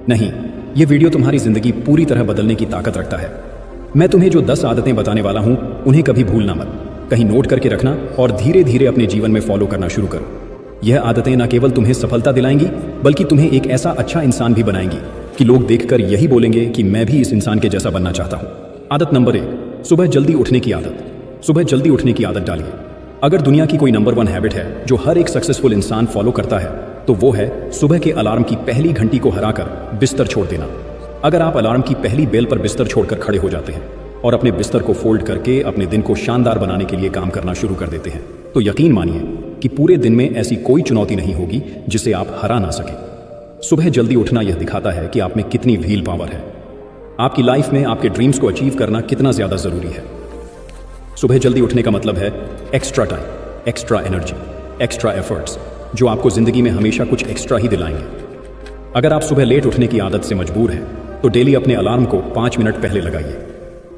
नहीं, ये वीडियो तुम्हारी जिंदगी पूरी तरह बदलने की ताकत रखता है। मैं तुम्हें जो 10 आदतें बताने वाला हूं उन्हें कभी भूलना मत, कहीं नोट करके रखना और धीरे धीरे अपने जीवन में फॉलो करना शुरू करो। यह आदतें न केवल तुम्हें सफलता दिलाएंगी बल्कि तुम्हें एक ऐसा अच्छा इंसान भी बनाएंगी कि लोग देखकर यही बोलेंगे कि मैं भी इस इंसान के जैसा बनना चाहता हूं। आदत नंबर 1, सुबह जल्दी उठने की आदत। सुबह जल्दी उठने की आदत डालिए। अगर दुनिया की कोई नंबर 1 हैबिट है जो हर एक सक्सेसफुल इंसान फॉलो करता है तो वो है सुबह के अलार्म की पहली घंटी को हराकर बिस्तर छोड़ देना। अगर आप अलार्म की पहली बेल पर बिस्तर छोड़कर खड़े हो जाते हैं और अपने बिस्तर को फोल्ड करके अपने दिन को शानदार बनाने के लिए काम करना शुरू कर देते हैं तो यकीन मानिए कि पूरे दिन में ऐसी कोई चुनौती नहीं होगी जिसे आप हरा ना सके। सुबह जल्दी उठना यह दिखाता है कि आप में कितनी व्हील पावर है। आपकी लाइफ में आपके ड्रीम्स को अचीव करना कितना ज्यादा जरूरी है। सुबह जल्दी उठने का मतलब है extra time, extra energy, extra efforts जो आपको जिंदगी में हमेशा कुछ एक्स्ट्रा ही दिलाएंगे। अगर आप सुबह लेट उठने की आदत से मजबूर हैं तो डेली अपने अलार्म को 5 मिनट पहले लगाइए।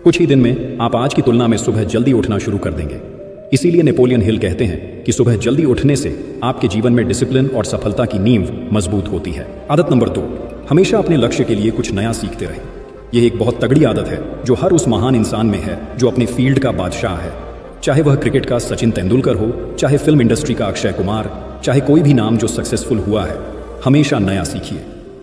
कुछ ही दिन में आप आज की तुलना में सुबह जल्दी उठना शुरू कर देंगे। इसीलिए नेपोलियन हिल कहते हैं कि सुबह जल्दी उठने से आपके जीवन में डिसिप्लिन और सफलता की नींव मजबूत होती है। आदत नंबर 2, हमेशा अपने लक्ष्य के लिए कुछ नया सीखते रहें। यह एक बहुत तगड़ी आदत है जो हर उस महान इंसान में है जो अपने फील्ड का बादशाह है। चाहे वह क्रिकेट का सचिन तेंदुलकर हो, चाहे फिल्म इंडस्ट्री का अक्षय कुमार, चाहे कोई भी नाम जो सक्सेसफुल हुआ है, हमेशा नया सीखिए।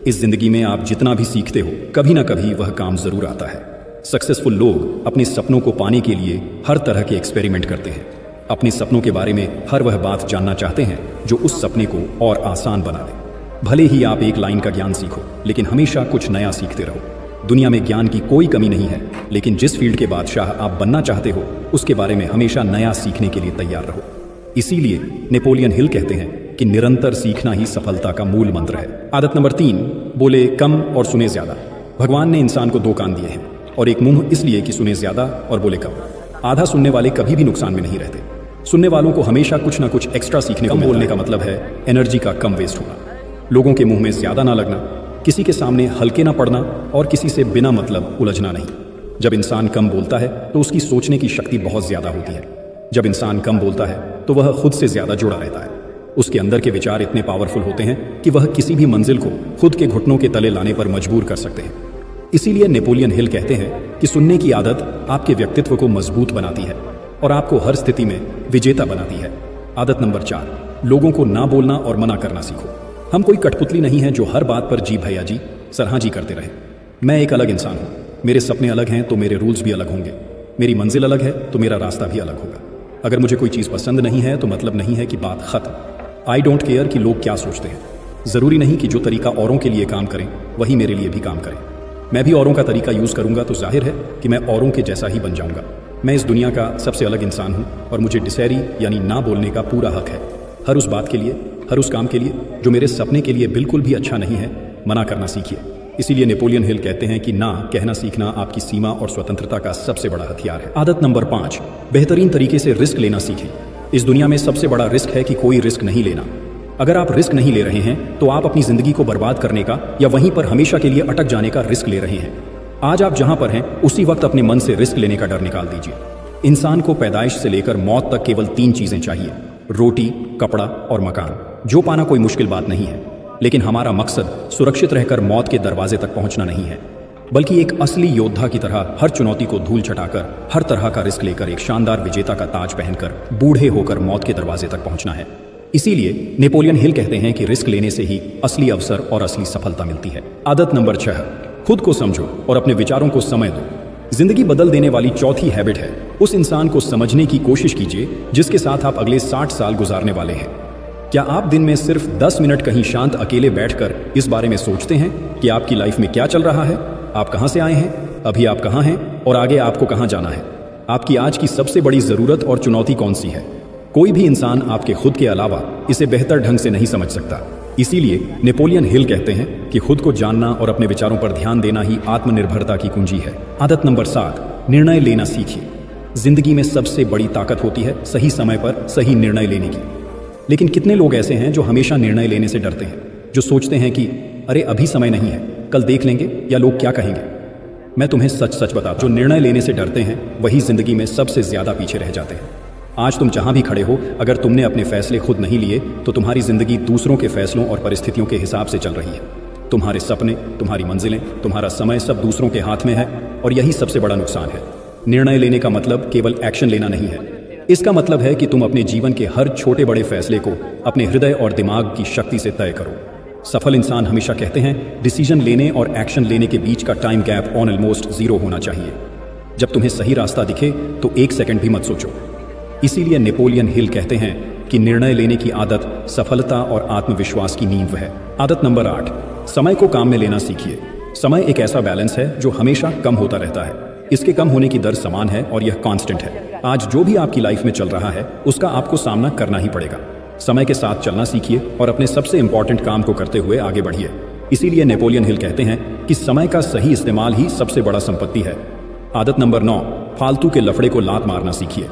इस जिंदगी में आप जितना भी सीखते हो कभी ना कभी वह काम जरूर आता है। सक्सेसफुल लोग अपने सपनों को पाने के लिए हर तरह के एक्सपेरिमेंट करते हैं। अपने सपनों के बारे में हर वह बात जानना चाहते हैं जो उस सपने को और आसान बना दे। भले ही आप एक लाइन का ज्ञान सीखो लेकिन हमेशा कुछ नया सीखते रहो। दुनिया में ज्ञान की कोई कमी नहीं है, लेकिन जिस फील्ड के बादशाह आप बनना चाहते हो उसके बारे में हमेशा नया सीखने के लिए तैयार रहो। इसीलिए नेपोलियन हिल कहते हैं कि निरंतर सीखना ही सफलता का मूल मंत्र है। आदत नंबर 3, बोले कम और सुने ज्यादा। भगवान ने इंसान को 2 कान दिए हैं और एक मुंह इसलिए कि सुने ज्यादा और बोले कम। आधा सुनने वाले कभी भी नुकसान में नहीं रहते। सुनने वालों को हमेशा कुछ ना कुछ एक्स्ट्रा सीखने को मिलता है। बोलने का मतलब है एनर्जी का कम वेस्ट होना, लोगों के मुंह में ज्यादा ना लगना, किसी के सामने हल्के ना पड़ना और किसी से बिना मतलब उलझना नहीं। जब इंसान कम बोलता है तो उसकी सोचने की शक्ति बहुत ज्यादा होती है। जब इंसान कम बोलता है तो वह खुद से ज्यादा जुड़ा रहता है। उसके अंदर के विचार इतने पावरफुल होते हैं कि वह किसी भी मंजिल को खुद के घुटनों के तले लाने पर मजबूर कर सकते हैं। इसीलिए नेपोलियन हिल कहते हैं कि सुनने की आदत आपके व्यक्तित्व को मजबूत बनाती है और आपको हर स्थिति में विजेता बनाती है। आदत नंबर 4, लोगों को ना बोलना और मना करना सीखो। हम कोई कठपुतली नहीं है जो हर बात पर जी भैया जी, सरहा जी करते रहे। मैं एक अलग इंसान हूँ। मेरे सपने अलग हैं तो मेरे रूल्स भी अलग होंगे। मेरी मंजिल अलग है तो मेरा रास्ता भी अलग होगा। अगर मुझे कोई चीज़ पसंद नहीं है तो मतलब नहीं है कि बात खत्म। आई डोंट केयर कि लोग क्या सोचते हैं। ज़रूरी नहीं कि जो तरीका औरों के लिए काम करें वही मेरे लिए भी काम करें। मैं भी औरों का तरीका यूज़ करूंगा तो जाहिर है कि मैं औरों के जैसा ही बन जाऊंगा। मैं इस दुनिया का सबसे अलग इंसान हूं और मुझे डिसैरी यानी ना बोलने का पूरा हक है। हर उस बात के लिए, हर उस काम के लिए जो मेरे सपने के लिए बिल्कुल भी अच्छा नहीं है, मना करना सीखिए। इसीलिए नेपोलियन हिल कहते हैं कि ना कहना सीखना आपकी सीमा और स्वतंत्रता का सबसे बड़ा हथियार है। आदत नंबर 5, बेहतरीन तरीके से रिस्क लेना सीखें। इस दुनिया में सबसे बड़ा रिस्क है कि कोई रिस्क नहीं लेना। अगर आप रिस्क नहीं ले रहे हैं तो आप अपनी जिंदगी को बर्बाद करने का या वहीं पर हमेशा के लिए अटक जाने का रिस्क ले रहे हैं। आज आप जहां पर हैं उसी वक्त अपने मन से रिस्क लेने का डर निकाल दीजिए। इंसान को पैदाइश से लेकर मौत तक केवल 3 चीजें चाहिए, रोटी, कपड़ा और मकान, जो पाना कोई मुश्किल बात नहीं है। लेकिन हमारा मकसद सुरक्षित रहकर मौत के दरवाजे तक पहुंचना नहीं है, बल्कि एक असली योद्धा की तरह हर चुनौती को धूल चटाकर, हर तरह का रिस्क लेकर एक शानदार विजेता का ताज पहनकर बूढ़े होकर मौत के दरवाजे तक पहुंचना है। इसीलिए नेपोलियन हिल कहते हैं कि रिस्क लेने से ही असली अवसर और असली सफलता मिलती है। आदत नंबर 6, खुद को समझो और अपने विचारों को समय दो। जिंदगी बदल देने वाली चौथी हैबिट है उस इंसान को समझने की कोशिश कीजिए जिसके साथ आप अगले 60 साल गुजारने वाले हैं। क्या आप दिन में सिर्फ 10 मिनट कहीं शांत अकेले बैठकर इस बारे में सोचते हैं कि आपकी लाइफ में क्या चल रहा है, आप कहां से आए हैं, अभी आप कहां हैं और आगे आपको कहां जाना है? आपकी आज की सबसे बड़ी जरूरत और चुनौती कौन सी है? कोई भी इंसान आपके खुद के अलावा इसे बेहतर ढंग से नहीं समझ सकता। इसीलिए नेपोलियन हिल कहते हैं कि खुद को जानना और अपने विचारों पर ध्यान देना ही आत्मनिर्भरता की कुंजी है। आदत नंबर 7, निर्णय लेना सीखिए। जिंदगी में सबसे बड़ी ताकत होती है सही समय पर सही निर्णय लेने की। लेकिन कितने लोग ऐसे हैं जो हमेशा निर्णय लेने से डरते हैं, जो सोचते हैं कि अरे अभी समय नहीं है, कल देख लेंगे या लोग क्या कहेंगे। मैं तुम्हें सच सच बताता हूं, जो निर्णय लेने से डरते हैं वही जिंदगी में सबसे ज्यादा पीछे रह जाते हैं। आज तुम जहां भी खड़े हो, अगर तुमने अपने फैसले खुद नहीं लिए तो तुम्हारी जिंदगी दूसरों के फैसलों और परिस्थितियों के हिसाब से चल रही है। तुम्हारे सपने, तुम्हारी मंजिलें, तुम्हारा समय सब दूसरों के हाथ में है और यही सबसे बड़ा नुकसान है। निर्णय लेने का मतलब केवल एक्शन लेना नहीं है। इसका मतलब है कि तुम अपने जीवन के हर छोटे बड़े फैसले को अपने हृदय और दिमाग की शक्ति से तय करो। सफल इंसान हमेशा कहते हैं डिसीजन लेने और एक्शन लेने के बीच का टाइम गैप ऑलमोस्ट 0 होना चाहिए। जब तुम्हें सही रास्ता दिखे तो 1 सेकंड भी मत सोचो। इसीलिए नेपोलियन हिल कहते हैं कि निर्णय लेने की आदत सफलता और आत्मविश्वास की नींव है। आदत नंबर 8, समय को काम में लेना सीखिए। समय एक ऐसा बैलेंस है जो हमेशा कम होता रहता है। इसके कम होने की दर समान है और यह कांस्टेंट है। आज जो भी आपकी लाइफ में चल रहा है उसका आपको सामना करना ही पड़ेगा। समय के साथ चलना सीखिए और अपने सबसे इंपॉर्टेंट काम को करते हुए आगे बढ़िए। इसीलिए नेपोलियन हिल कहते हैं कि समय का सही इस्तेमाल ही सबसे बड़ा संपत्ति है। आदत नंबर 9, फालतू के लफड़े को लात मारना सीखिए।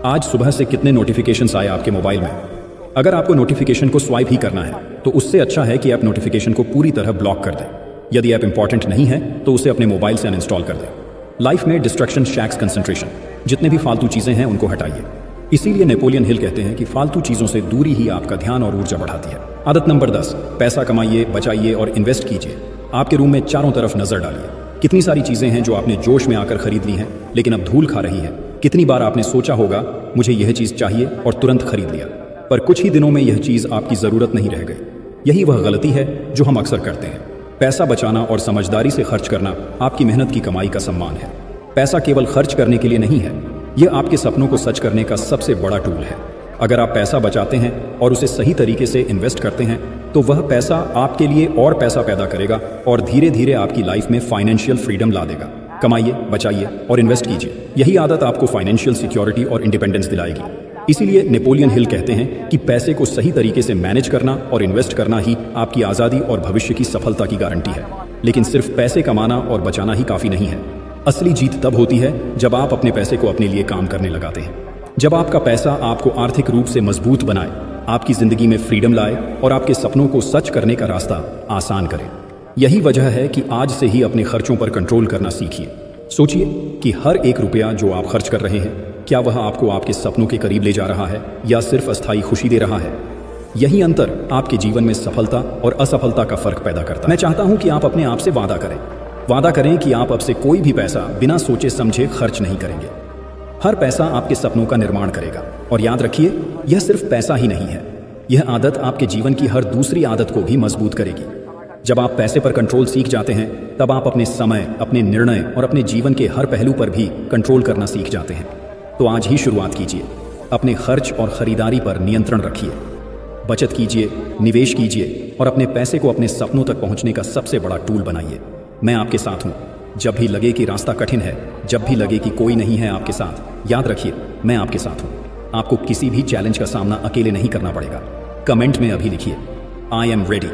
आज सुबह से कितने नोटिफिकेशंस आए आपके मोबाइल में? अगर आपको नोटिफिकेशन को स्वाइप ही करना है तो उससे अच्छा है कि आप नोटिफिकेशन को पूरी तरह ब्लॉक कर दें। यदि ऐप इंपॉर्टेंट नहीं है तो उसे अपने मोबाइल से अनइंस्टॉल कर दें। लाइफ में डिस्ट्रैक्शन शैक्स कंसंट्रेशन। जितने भी फालतू चीजें हैं उनको हटाइए। इसीलिए नेपोलियन हिल कहते हैं कि फालतू चीजों से दूरी ही आपका ध्यान और ऊर्जा बढ़ाती है। आदत नंबर 10, पैसा कमाइए, बचाइए और इन्वेस्ट कीजिए। आपके रूम में चारों तरफ नजर डालिए। कितनी सारी चीजें हैं जो आपने जोश में आकर खरीद ली हैं लेकिन अब धूल खा रही है। कितनी बार आपने सोचा होगा मुझे यह चीज चाहिए और तुरंत खरीद लिया, पर कुछ ही दिनों में यह चीज आपकी जरूरत नहीं रह गई। यही वह गलती है जो हम अक्सर करते हैं। पैसा बचाना और समझदारी से खर्च करना आपकी मेहनत की कमाई का सम्मान है। पैसा केवल खर्च करने के लिए नहीं है, यह आपके सपनों को सच करने का सबसे बड़ा टूल है। अगर आप पैसा बचाते हैं और उसे सही तरीके से इन्वेस्ट करते हैं तो वह पैसा आपके लिए और पैसा पैदा करेगा और धीरे धीरे आपकी लाइफ में फाइनेंशियल फ्रीडम ला देगा। कमाइए, बचाइए और इन्वेस्ट कीजिए। यही आदत आपको फाइनेंशियल सिक्योरिटी और इंडिपेंडेंस दिलाएगी। इसीलिए नेपोलियन हिल कहते हैं कि पैसे को सही तरीके से मैनेज करना और इन्वेस्ट करना ही आपकी आज़ादी और भविष्य की सफलता की गारंटी है। लेकिन सिर्फ पैसे कमाना और बचाना ही काफ़ी नहीं है। असली जीत तब होती है जब आप अपने पैसे को अपने लिए काम करने लगाते हैं। जब आपका पैसा आपको आर्थिक रूप से मजबूत बनाए, आपकी जिंदगी में फ्रीडम लाए और आपके सपनों को सच करने का रास्ता आसान करे। यही वजह है कि आज से ही अपने खर्चों पर कंट्रोल करना सीखिए। सोचिए कि हर एक रुपया जो आप खर्च कर रहे हैं, क्या वह आपको आपके सपनों के करीब ले जा रहा है या सिर्फ अस्थायी खुशी दे रहा है? यही अंतर आपके जीवन में सफलता और असफलता का फर्क पैदा करता है। मैं चाहता हूं कि आप अपने आप से वादा करें कि आप अब से कोई भी पैसा बिना सोचे समझे खर्च नहीं करेंगे। हर पैसा आपके सपनों का निर्माण करेगा। और याद रखिए, यह सिर्फ पैसा ही नहीं है, यह आदत आपके जीवन की हर दूसरी आदत को भी मजबूत करेगी। जब आप पैसे पर कंट्रोल सीख जाते हैं तब आप अपने समय, अपने निर्णय और अपने जीवन के हर पहलू पर भी कंट्रोल करना सीख जाते हैं। तो आज ही शुरुआत कीजिए। अपने खर्च और खरीदारी पर नियंत्रण रखिए। बचत कीजिए, निवेश कीजिए और अपने पैसे को अपने सपनों तक पहुंचने का सबसे बड़ा टूल बनाइए। मैं आपके साथ हूं। जब भी लगे कि रास्ता कठिन है, जब भी लगे कि कोई नहीं है आपके साथ, याद रखिए मैं आपके साथ हूं। आपको किसी भी चैलेंज का सामना अकेले नहीं करना पड़ेगा। कमेंट में अभी लिखिए, आई एम रेडी।